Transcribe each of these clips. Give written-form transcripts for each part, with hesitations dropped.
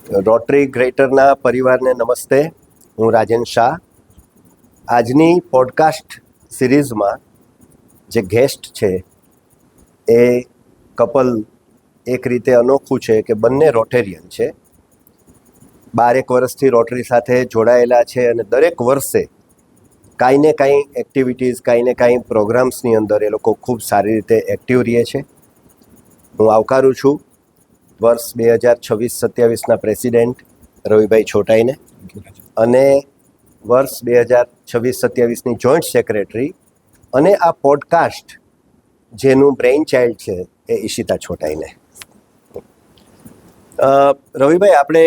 Rotary ગ્રેટરના પરિવારને નમસ્તે. હું રાજન શાહ. આજની પોડકાસ્ટ સિરીઝમાં જે ગેસ્ટ છે એ કપલ એક રીતે અનોખું છે કે બંને રોટેરિયન છે. 12 વર્ષથી રોટરી સાથે જોડાયેલા છે અને દરેક વર્ષે કાંઈ ને કાંઈ એક્ટિવિટીઝ, કાંઈ ને કાંઈ પ્રોગ્રામ્સની અંદર એ લોકો ખૂબ સારી રીતે એક્ટિવ રહે છે. હું આવકારું છું વર્ષ 2026-27ના પ્રેસિડેન્ટ રવિભાઈ છોટાઈને અને વર્ષ 2026-27ની જોઈન્ટ સેક્રેટરી અને આ પોડકાસ્ટ જેનું બ્રેઇન ચાઇલ્ડ છે એ ઈશિતા છોટાઈને. રવિભાઈ, આપણે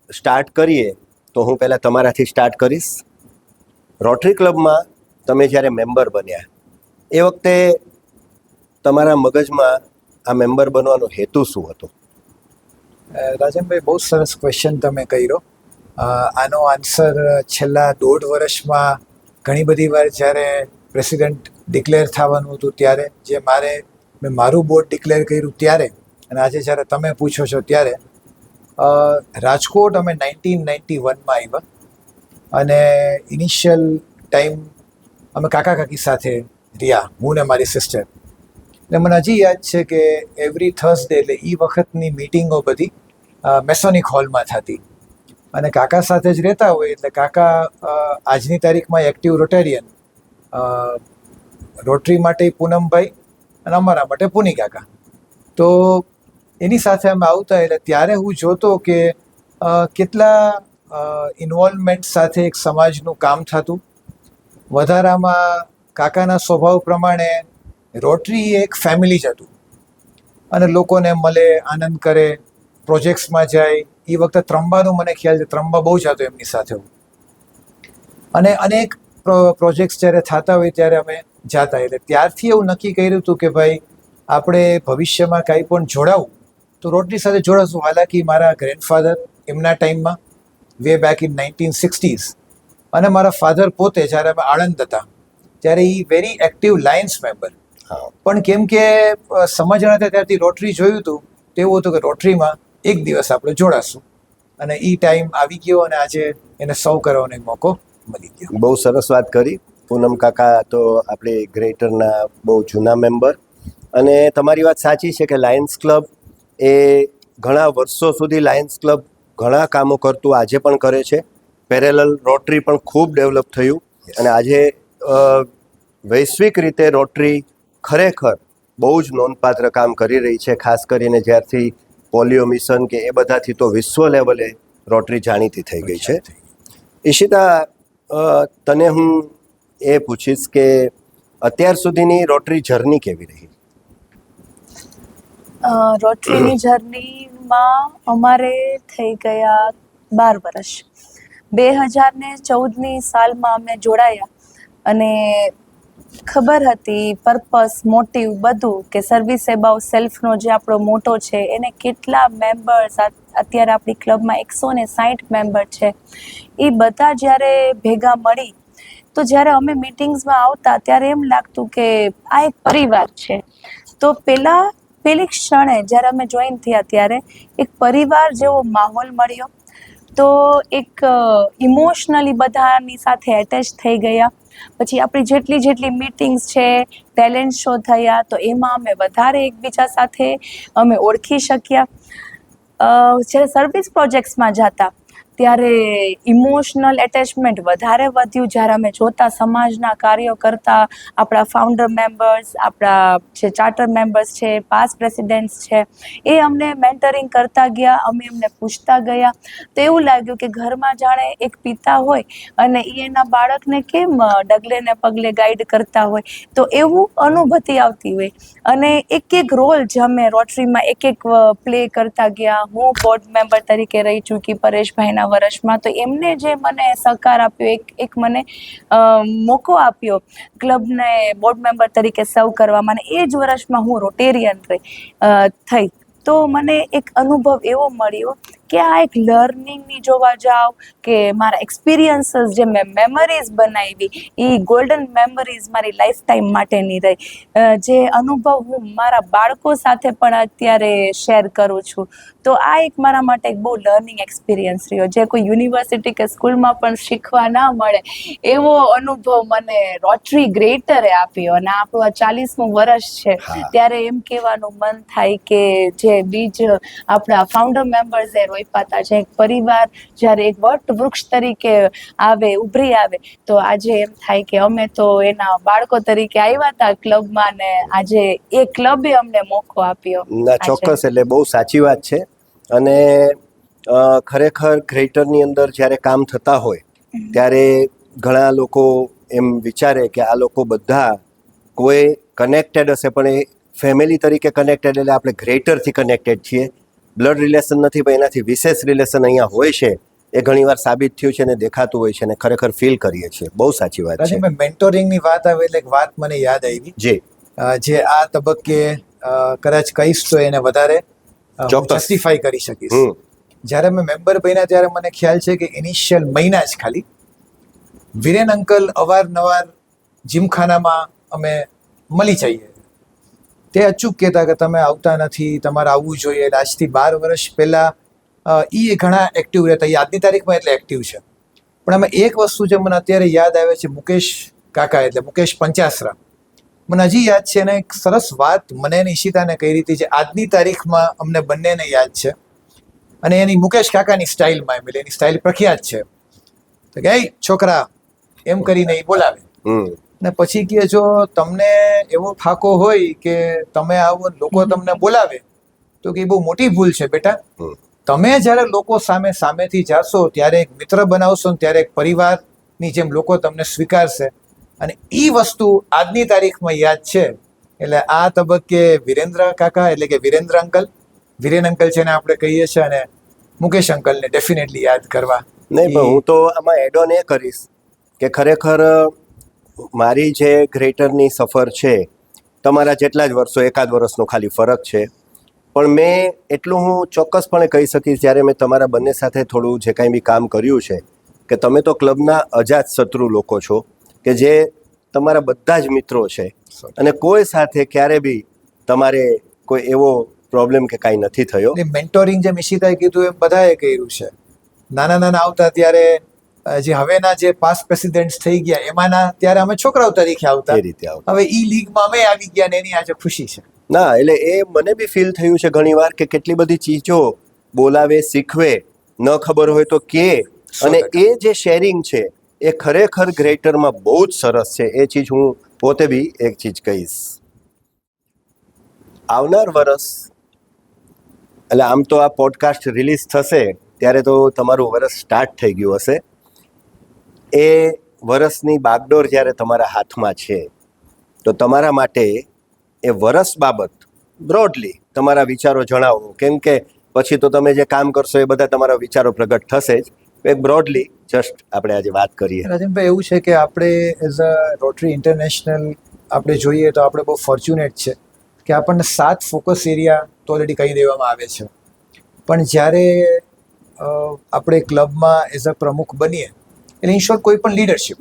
સ્ટાર્ટ કરીએ તો હું પહેલાં તમારાથી સ્ટાર્ટ કરીશ. રોટરી ક્લબમાં તમે જ્યારે મેમ્બર બન્યા એ વખતે તમારા મગજમાં આ મેમ્બર બનવાનો હેતુ શું હતો? રાજનભાઈ, બહુ સરસ ક્વેશ્ચન તમે કર્યો. આનો આન્સર છેલ્લા 1.5 વર્ષમાં ઘણી બધી વાર જ્યારે પ્રેસિડેન્ટ ડિક્લેર થવાનું હતું ત્યારે, મેં મારું બોર્ડ ડિક્લેર કર્યું ત્યારે, અને આજે જ્યારે તમે પૂછો છો ત્યારે, રાજકોટ અમે 1991માં આવ્યા અને ઇનિશિયલ ટાઈમ અમે કાકા કાકી સાથે રહ્યા, હું ને મારી સિસ્ટર. એટલે મને હજી યાદ છે કે એવરી થર્સડે, એટલે એ વખતની મિટિંગો બધી મેસોનિક હોલમાં થતી અને કાકા સાથે જ રહેતા હોય એટલે કાકા આજની તારીખમાં એક્ટિવ રોટેરિયન, રોટરી માટે પૂનમભાઈ અને અમારા માટે પુની કાકા. તો એની સાથે અમે આવતા એટલે ત્યારે હું જોતો કે કેટલા ઇન્વોલ્વમેન્ટ સાથે એક સમાજનું કામ થતું. વધારામાં કાકાના સ્વભાવ પ્રમાણે રોટરી એક ફેમિલી જ હતું અને લોકોને મળે, આનંદ કરે, પ્રોજેક્ટ્સમાં જાય. એ વખતે ત્રંબાનું મને ખ્યાલ છે, ત્રંબા બહુ જ હતો એમની સાથે હું. અને અનેક પ્રોજેક્ટ્સ જ્યારે થતા હોય ત્યારે અમે જાતા. એટલે ત્યારથી એવું નક્કી કર્યું હતું કે ભાઈ આપણે ભવિષ્યમાં કાંઈ પણ જોડાવું તો રોટરી સાથે જોડાશું. હાલાકી મારા ગ્રેન્ડફાધર એમના ટાઈમમાં વે બેક ઇન 1960s અને મારા ફાધર પોતે જ્યારે અમે આણંદ હતા ત્યારે એ વેરી એક્ટિવ લાયન્સ મેમ્બર. પણ કેમ કે સમજણ હતા ત્યારથી રોટરી જોયું હતું તેવું હતું કે રોટરીમાં એક દિવસ આપણે જોડાશું અને એ ટાઈમ આવી ગયો અને આજે એને સર્વ કરવાનો મોકો મળી ગયો. બહુ સરસ વાત કરી. પૂનમ કાકા તો આપણી ગ્રેટરના બહુ જૂના મેમ્બર અને તમારી વાત સાચી છે કે લાયન્સ ક્લબ એ ઘણા વર્ષો સુધી લાયન્સ ક્લબ ઘણા કામો કરતું આજે પણ કરે છે. પેરેલલ રોટરી પણ ખૂબ ડેવલપ થયું અને આજે વૈશ્વિક રીતે રોટરી ખરેખર બહુ જ નોંધપાત્ર કામ કરી રહી છે. ખાસ કરીને જ્યારથી પોલિયો મિશન કે એ બધાથી તો વિશ્વ લેવલે રોટરી જાણીતી થઈ ગઈ છે. ઈશિતા, તને હું એ પૂછીશ કે અત્યાર સુધીની રોટરી જર્ની કેવી રહી? રોટરીની જર્નીમાં અમારે થઈ ગયા 12 વર્ષ. 2014ની સાલમાં અમે જોડાયા અને ખબર હતી પર્પસ, મોટિવ બધું કે સર્વિસ એબાઉટ સેલ્ફનો જે આપણો મોટો છે એને કેટલા મેમ્બર્સ, અત્યારે આપણી ક્લબમાં 160 મેમ્બર છે, એ બધા જ્યારે ભેગા મળી તો જ્યારે અમે મિટિંગ્સમાં આવતા ત્યારે એમ લાગતું કે આ એક પરિવાર છે. તો પહેલી ક્ષણે જ્યારે અમે જોઈન થયા ત્યારે એક પરિવાર જેવો માહોલ મળ્યો. તો એક ઇમોશનલી બધાની સાથે એટેચ થઈ ગયા. પછી આપણી જેટલી મીટિંગ્સ છે, ટેલેન્ટ શો થયા તો એમાં અમે વધારે એકબીજા સાથે અમે ઓળખી શક્યા. જ્યારે સર્વિસ પ્રોજેક્ટ્સમાં જતા ત્યારે ઇમોશનલ એટેચમેન્ટ વધારે વધ્યું. જ્યારે અમે જોતા સમાજના કાર્યો કરતા આપણા ફાઉન્ડર મેમ્બર્સ, આપણા જે ચાર્ટર મેમ્બર્સ છે, પાસ્ટ પ્રેસિડેન્ટ્સ છે, એ અમને મેન્ટરિંગ કરતા ગયા, અમે એમને પૂછતા ગયા. તો એવું લાગ્યું કે ઘરમાં જાણે એક પિતા હોય અને એ એના બાળકને કેમ ડગલે ને પગલે ગાઈડ કરતા હોય, તો એવું અનુભૂતિ આવતી હોય. અને એક રોલ જે અમે રોટરીમાં એક પ્લે કરતા ગયા. હું બોર્ડ મેમ્બર તરીકે રહી ચૂકી પરેશભાઈના વર્ષમાં, તો એમને જે મને સહકાર આપ્યો, એક મને મોકો આપ્યો ક્લબને બોર્ડ મેમ્બર તરીકે સર્વ કરવામાં, અને એ જ વર્ષમાં હું રોટેરિયન થઈ. તો મને એક અનુભવ એવો મળ્યો કે આ એક લર્નિંગની જોવા જાવ કે મારા એક્સપિરિયન્સીસ જે મેં મેમરીઝ બનાવી એ ગોલ્ડન મેમરીઝ મારી લાઈફ ટાઈમ માટેની રહી. જે અનુભવ હું મારા બાળકો સાથે પણ અત્યારે શેર કરું છું, તો આ એક મારા માટે એક બહુ લર્નિંગ એક્સપિરિયન્સ રહ્યો, જે કોઈ યુનિવર્સિટી કે સ્કૂલમાં પણ શીખવા ના મળે એવો અનુભવ મને રોટરી ગ્રેટરે આપ્યો. અને આપણું આ 40મું વર્ષ છે ત્યારે એમ કહેવાનું મન થાય કે જે બીજ આપણા ફાઉન્ડર મેમ્બર્સ એ રોપ્યા હતા, જે એક પરિવાર જ્યારે એક વટ વૃક્ષ તરીકે આવે ઉભરી આવે, તો આજે એમ થાય કે અમે તો એના બાળકો તરીકે આવ્યા હતા ક્લબમાં, ને આજે એ ક્લબે અમને મોકો આપ્યો. ના, ચોક્કસ. એટલે બહુ સાચી વાત છે. અને ખરેખર ગ્રેટરની અંદર જ્યારે કામ થતા હોય ત્યારે ઘણા લોકો એમ વિચારે કે આ લોકો બધા કોઈ કનેક્ટેડ હશે, પણ એ ફેમિલી તરીકે કનેક્ટેડ, એટલે આપણે ગ્રેટરથી કનેક્ટેડ છીએ. બ્લડ રિલેશન નથી, પણ એનાથી વિશેષ રિલેશન અહીંયા હોય છે. એ ઘણીવાર સાબિત થયું છે ને દેખાતું હોય છે ને ખરેખર ફીલ કરીએ છીએ. બહુ સાચી વાત છે. મેં મેન્ટોરિંગની વાત આવે એટલે એક વાત મને યાદ આવી, જી, જે આ તબક્કે કદાચ કહીશ તો એને વધારે જસ્ટિફાઈ કરી શકીશ. જ્યારે મેં મેમ્બર બન્યા ત્યારે મને ખ્યાલ છે કે ઇનિશિયલ મહિના જ ખાલી વિરેન અંકલ અવારનવાર જીમખાનામાં અમે મળી જઈએ. તે અચૂક કહેતા કે તમે આવતા નથી, તમારે આવવું જોઈએ. એટલે આજથી 12 વર્ષ પહેલાં એ ઘણા એક્ટિવ રહેતા, એ આજની તારીખમાં એટલે એક્ટિવ છે. પણ અમે એક વસ્તુ જે મને અત્યારે યાદ આવે છે, મુકેશ કાકા એટલે મુકેશ પંચાસરા, મને હજી યાદ છે. એને એક સરસ વાત મને અને ઈશિતાને કહી હતી જે આજની તારીખમાં અમને બંનેને યાદ છે, અને એની મુકેશ કાકાની સ્ટાઇલમાં, એટલે એની સ્ટાઇલ પ્રખ્યાત છે. તો કે છોકરા એમ કરીને એ બોલાવે, અને પછી કે જો તમને એવો ફાકો હોય કે તમે આવો લોકો તમને બોલાવે તો કે બહુ મોટી ભૂલ છે બેટા. તમે જ્યારે લોકો સામેથી જાશો ત્યારે એક મિત્ર બનાવશો ને ત્યારે એક પરિવારની જેમ લોકો તમને સ્વીકારશે. અને એ વસ્તુ આજની તારીખમાં યાદ છે. એટલે આ તબક્કે વિરેન્દ્ર કાકા એટલે કે વિરેન્દ્ર અંકલ, વિરેન અંકલ છે ને આપણે કહીએ છીએ, અને મુકેશ અંકલને ડેફિનેટલી યાદ કરવા. નહીં, પણ હું તો આમાં એડ ઓન એ કરીશ કે ખરેખર મારી જે ગ્રેટરની સફર છે, તમારા જેટલા જ વર્ષો, એકાદ વર્ષનો ખાલી ફરક છે, પણ મેં એટલું હું ચોક્કસપણે કહી શકીશ જ્યારે મેં તમારા બંને સાથે થોડું જે કાંઈ બી કામ કર્યું છે કે તમે તો ક્લબના અજાત શત્રુ લોકો છો, કે જે તમારા બધા જ મિત્રો છે અને કોઈ સાથે ક્યારે બી તમારે કોઈ એવો પ્રોબ્લેમ કે કાંઈ નથી થયો. મેન્ટોરિંગ જે ઈશિતાએ કીધું એમ બધાએ કર્યું છે. નાના આવતા ત્યારે જે હવેના જે પાસ્ટ પ્રેસિડેન્ટ્સ થઈ ગયા એમાંના ત્યારે અમે છોકરાઓ તરીકે આવતા, એ રીતે આવતા. હવે ઈ લીગમાં અમે આવી ગયા ને એની આજે ખુશી છે. ના, એટલે એ મને બી ફીલ થયું છે ઘણીવાર કે કેટલી બધી ચીજો બોલાવે, શીખવે, ન ખબર હોય તો કે, અને એ જે શેરિંગ છે એ ખરેખર ગ્રેટરમાં બહુ જ સરસ છે. એ ચીજ હું પોતે બી એક ચીજ કહીશ. આવનાર વર્ષ, એટલે આમ તો આ પોડકાસ્ટ રિલીઝ થશે ત્યારે તો તમારું વર્ષ સ્ટાર્ટ થઈ ગયું હશે. એ વર્ષની બાગડોર જ્યારે તમારા હાથમાં છે, તો તમારા માટે એ વર્ષ બાબત બ્રોડલી તમારા વિચારો જણાવો. કેમ કે પછી તો તમે જે કામ કરશો એ બધા તમારા વિચારો પ્રગટ થશે જ. એક બ્રોડલી જસ્ટ આપણે આજે વાત કરીએ. રાજનભાઈ, એવું છે કે આપણે એઝ અ રોટરી ઇન્ટરનેશનલ આપણે જોઈએ તો આપણે બહુ ફોર્ચ્યુનેટ છે કે આપણને 7 ફોકસ એરિયા તો ઓલરેડી કહી દેવામાં આવે છે. પણ જ્યારે આપણે ક્લબમાં એઝ અ પ્રમુખ બનીએ, એટલે ઇન શોર્ટ કોઈ પણ લીડરશિપ,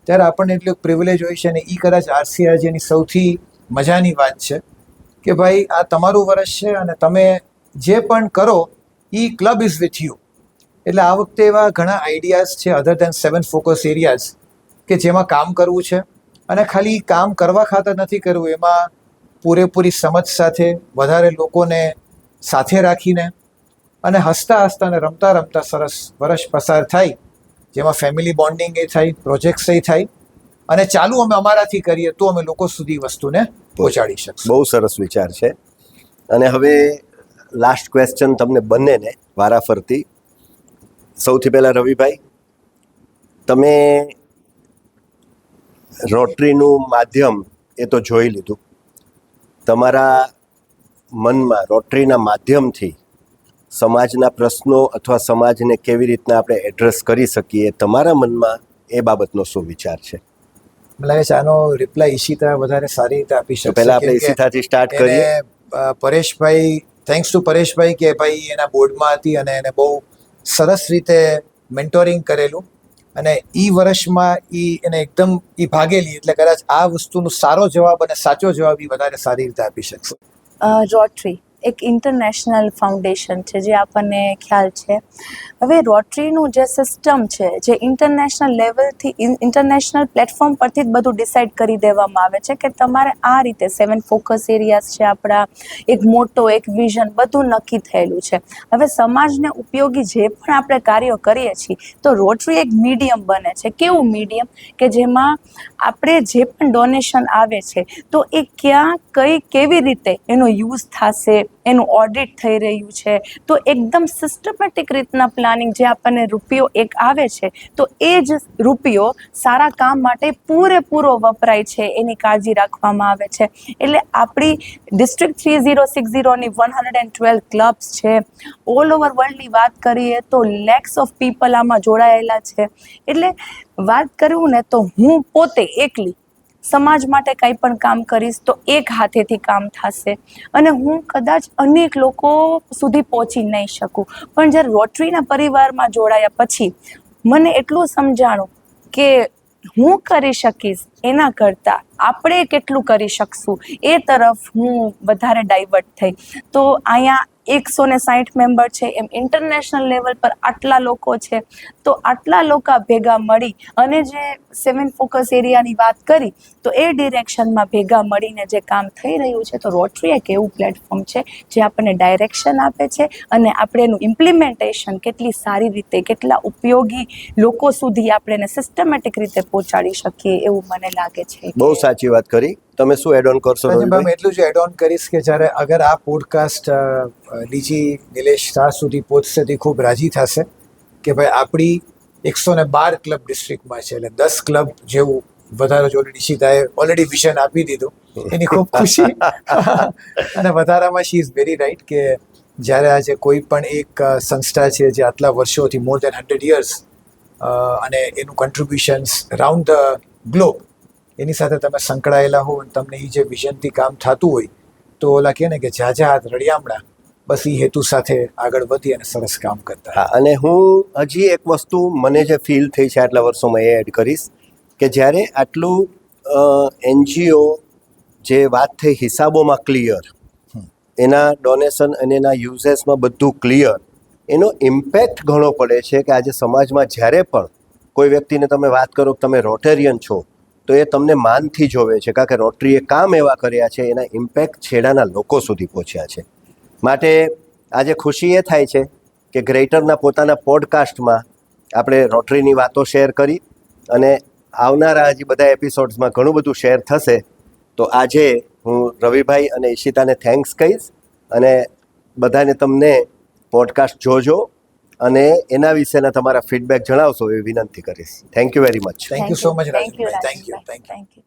ત્યારે આપણને એટલું એક પ્રિવિલેજ હોય છે. અને એ કદાચ આરસીઆઈજીની સૌથી મજાની વાત છે કે ભાઈ આ તમારું વર્ષ છે અને તમે જે પણ કરો એ ક્લબ ઇઝ વિથ યુ. એટલે આ વખતે એવા ઘણા આઈડિયાઝ છે અધર દેન 7 ફોકસ એરિયાઝ કે જેમાં કામ કરવું છે. અને ખાલી કામ કરવા ખાતર નથી કરવું, એમાં પૂરેપૂરી સમજ સાથે વધારે લોકોને સાથે રાખીને અને હસતા અને રમતા સરસ વર્ષ પસાર થાય, જેમાં ફેમિલી બોન્ડિંગ એ થાય, પ્રોજેક્ટ્સ એ થાય, અને ચાલુ અમે અમારાથી કરીએ તો અમે લોકો સુધી વસ્તુને પહોંચાડી શકશું. બહુ સરસ વિચાર છે. અને હવે લાસ્ટ ક્વેશ્ચન તમને બંનેને વારાફરતી. સૌથી પહેલા રવિભાઈ, તમે રોટરીનું માધ્યમ એ તો જોઈ લીધું, તમારા મનમાં રોટરીના માધ્યમથી સમાજના પ્રશ્નો અથવા સમાજને કેવી રીતના આપણે એડ્રેસ કરી શકીએ, તમારા મનમાં એ બાબતનો શું વિચાર છે? મને લાગે છે આનો રિપ્લાય ઈશિતા વધારે સારી રીતે આપી શકશે. પહેલા આપણે ઈશિતાથી સ્ટાર્ટ કરીએ. પરેશભાઈ થેન્ક્સ ટુ પરેશભાઈ કે ભાઈ એના બોર્ડમાં હતી અને એને બહુ સરસ રીતે મેન્ટોરિંગ કરેલું અને વર્ષમાં એને એકદમ ભાગેલી, એટલે કદાચ આ વસ્તુનો સારો જવાબ અને સાચો જવાબ વધારે સારી રીતે આપી શકશે. રોટરી એક ઇન્ટરનેશનલ ફાઉન્ડેશન છે જે આપણને ખ્યાલ છે. હવે રોટરીનું જે સિસ્ટમ છે, જે ઇન્ટરનેશનલ લેવલથી ઇન્ટરનેશનલ પ્લેટફોર્મ પરથી જ બધું ડિસાઇડ કરી દેવામાં આવે છે કે તમારે આ રીતે 7 ફોકસ એરિયાઝ છે આપણા, એક મોટો એક વિઝન, બધું નક્કી થયેલું છે. હવે સમાજને ઉપયોગી જે પણ આપણે કાર્યો કરીએ છીએ તો રોટરી એક મીડિયમ બને છે. કેવું મીડિયમ કે જેમાં આપણે જે પણ ડોનેશન આવે છે તો એ ક્યાં કેવી રીતે એનો યુઝ થશે, એનું ઓડિટ થઈ રહ્યું છે, તો એકદમ સિસ્ટમેટિક રીતના પ્લાનિંગ, જે આપણને રૂપિયો એક આવે છે તો એ જ રૂપિયો સારા કામ માટે પૂરેપૂરો વપરાય છે, એની કાળજી રાખવામાં આવે છે. એટલે આપણી ડિસ્ટ્રિક્ટ 3060ની 112 ક્લબ્સ છે. ઓલ ઓવર વર્લ્ડની વાત કરીએ તો લેક્સ ઓફ પીપલ આમાં જોડાયેલા છે. એટલે વાત કરું ને તો હું પોતે એકલી સમાજ માટે કંઈ પણ કામ કરીશ તો એક હાથેથી કામ થશે અને હું કદાચ અનેક લોકો સુધી પહોંચી નહીં શકું. પણ જ્યારે રોટરીના પરિવારમાં જોડાયા પછી મને એટલું સમજાણું કે હું કરી શકીશ એના કરતાં આપણે કેટલું કરી શકશું એ તરફ હું વધારે ડાયવર્ટ થઈ. તો અહીંયા 160 મેમ્બર છે, એમ ઇન્ટરનેશનલ લેવલ પર આટલા લોકો છે. તો આટલા લોકો ભેગા મળી અને જે 7 ફોકસ એરિયાની વાત કરી તો એ ડિરેક્શનમાં ભેગા મળીને જે કામ થઈ રહ્યું છે, તો રોટરી એક એવું પ્લેટફોર્મ છે જે આપણને ડાયરેક્શન આપે છે અને આપણે એનું ઇમ્પ્લિમેન્ટેશન કેટલી સારી રીતે, કેટલા ઉપયોગી લોકો સુધી આપણે એને સિસ્ટમેટિક રીતે પહોંચાડી શકીએ એવું મને લાગે છે. બહુ સાચી વાત કરી. તમે શું એડ ઓન કરશો? મેં એટલું જ એડ ઓન કરીશ કે જ્યારે અગર આ પોડકાસ્ટ ડીજી નિલેશ શાહ સુધી પહોંચશે તો ખૂબ રાજી થશે કે ભાઈ આપણી 112 ક્લબ ડિસ્ટ્રિક્ટમાં છે, એટલે 10 ક્લબ જેવું વધારે જો નિશિતાએ ઓલરેડી વિઝન આપી દીધું, એની ખૂબ ખુશી. અને વધારામાં શી ઇઝ વેરી રાઇટ કે જ્યારે આજે કોઈ પણ એક સંસ્થા છે જે આટલા વર્ષોથી મોર દેન 100 years અને એનું કન્ટ્રીબ્યુશન્સ રાઉન્ડ ધ ગ્લોબ એની સાથે તમે સંકળાયેલા હો અને તમને એ જે વિઝનથી કામ થતું હોય તો ઓલા કહે ને કે ઝાઝા હાથ રળિયામણા, બસ એ હેતુ સાથે આગળ વધી અને સરસ કામ કરતા. હા, અને હું હજી એક વસ્તુ મને જે ફીલ થઈ છે આટલા વર્ષોમાં એ એડ કરીશ કે જ્યારે આટલું એનજીઓ જે વાત થઈ હિસાબોમાં ક્લિયર, એના ડોનેશન અને એના યુઝેસમાં બધું ક્લિયર, એનો ઇમ્પેક્ટ ઘણો પડે છે કે આજે સમાજમાં જ્યારે પણ કોઈ વ્યક્તિને તમે વાત કરો કે તમે રોટેરિયન છો તો એ તમને માનથી જોવે છે, કારણ કે રોટરીએ કામ એવા કર્યા છે, એના ઇમ્પેક્ટ છેડાના લોકો સુધી પહોંચ્યા છે. માટે આજે ખુશી એ થાય છે કે ગ્રેટરના પોતાના પોડકાસ્ટમાં આપણે રોટરીની વાતો શેર કરી અને આવનારા હજી બધા એપિસોડ્સમાં ઘણું બધું શેર થશે. તો આજે હું રવિભાઈ અને ઈશિતાને થેન્ક્સ કહીશ અને બધાને તમને પોડકાસ્ટ જોજો અને એના વિશેના તમારા ફીડબેક જણાવશો એવી વિનંતી કરીશ. Thank you very much. Thank you so much Rajeshbhai. Thank you. Thank you.